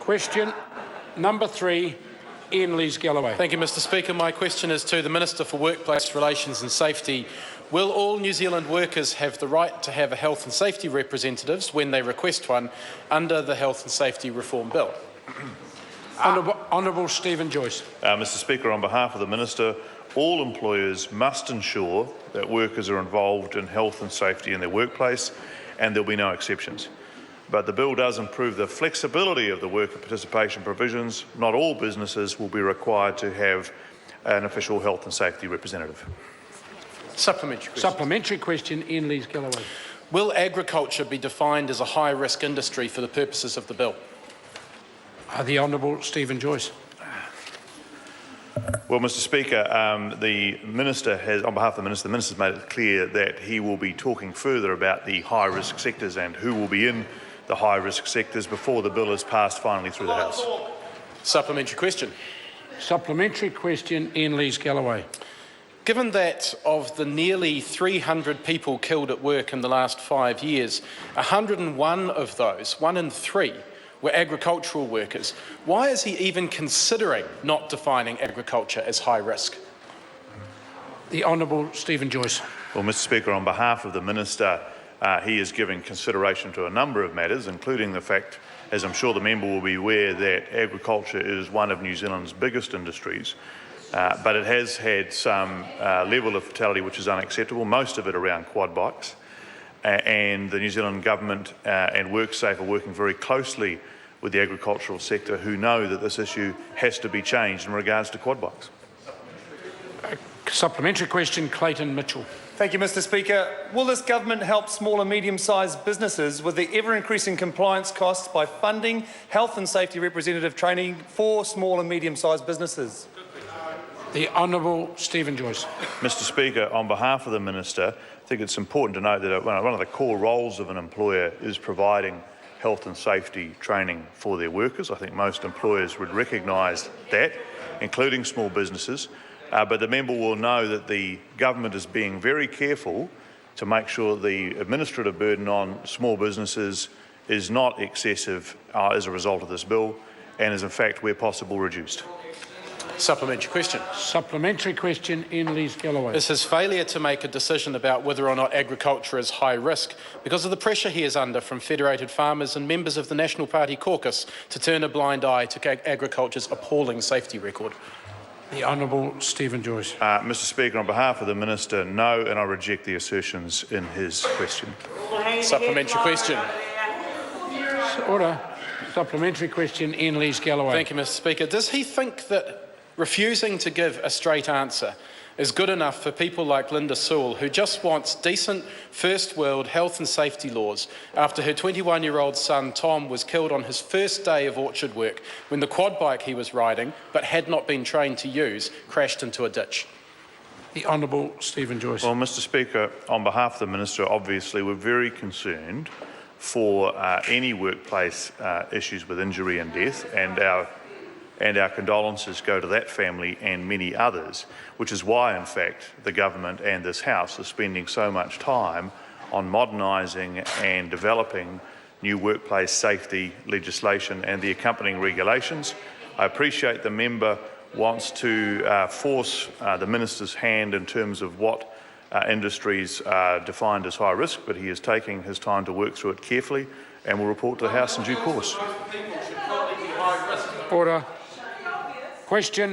Question number 3, Iain Lees-Galloway. Thank you, Mr Speaker. My question is to the Minister for Workplace Relations and Safety. Will all New Zealand workers have the right to have a health and safety representatives when they request one under the Health and Safety Reform Bill? Honourable Stephen Joyce. Mr Speaker, on behalf of the Minister, all employers must ensure that workers are involved in health and safety in their workplace, and there will be no exceptions. But the bill does improve the flexibility of the worker participation provisions. Not all businesses will be required to have an official health and safety representative. Supplementary question, Iain Lees-Galloway. Will agriculture be defined as a high-risk industry for the purposes of the bill? The Honourable Stephen Joyce. Well, Mr Speaker, the Minister has, on behalf of the Minister has made it clear that he will be talking further about the high-risk sectors and who will be in the high-risk sectors before the bill is passed finally through the House. Supplementary question. Supplementary question, Iain Lees-Galloway. Given that of the nearly 300 people killed at work in the last 5 years, 101 of those, 1 in 3, were agricultural workers, why is he even considering not defining agriculture as high risk? The Honourable Stephen Joyce. Well, Mr Speaker, on behalf of the Minister, he is giving consideration to a number of matters, including the fact, as I'm sure the member will be aware, that agriculture is one of New Zealand's biggest industries, but it has had some level of fatality which is unacceptable, most of it around quad bikes. And the New Zealand Government and WorkSafe are working very closely with the agricultural sector, who know that this issue has to be changed in regards to quad bikes. Supplementary question, Clayton Mitchell. Thank you, Mr Speaker. Will this government help small and medium-sized businesses with the ever-increasing compliance costs by funding health and safety representative training for small and medium-sized businesses? The Honourable Stephen Joyce. Mr Speaker, on behalf of the Minister, I think it's important to note that one of the core roles of an employer is providing health and safety training for their workers. I think most employers would recognise that, including small businesses. But the member will know that the government is being very careful to make sure the administrative burden on small businesses is not excessive as a result of this bill, and is in fact, where possible, reduced. Supplementary question. Supplementary question, Iain Lees-Galloway. Is his failure to make a decision about whether or not agriculture is high risk because of the pressure he is under from federated farmers and members of the National Party caucus to turn a blind eye to agriculture's appalling safety record? The Honourable Stephen Joyce. Mr Speaker, on behalf of the Minister, no, and I reject the assertions in his question. Supplementary question. Order. Supplementary question, Iain Lees-Galloway. Thank you, Mr Speaker. Does he think that refusing to give a straight answer is good enough for people like Linda Sewell, who just wants decent first world health and safety laws after her 21-year-old son Tom was killed on his first day of orchard work when the quad bike he was riding, but had not been trained to use, crashed into a ditch? The Honourable Stephen Joyce. Well, Mr Speaker, on behalf of the Minister, obviously we're very concerned for any workplace issues with injury and death, and our condolences go to that family and many others, which is why, in fact, the government and this House are spending so much time on modernising and developing new workplace safety legislation and the accompanying regulations. I appreciate the member wants to force the Minister's hand in terms of what industries are defined as high risk, but he is taking his time to work through it carefully and will report to the House in due course. Order. Question.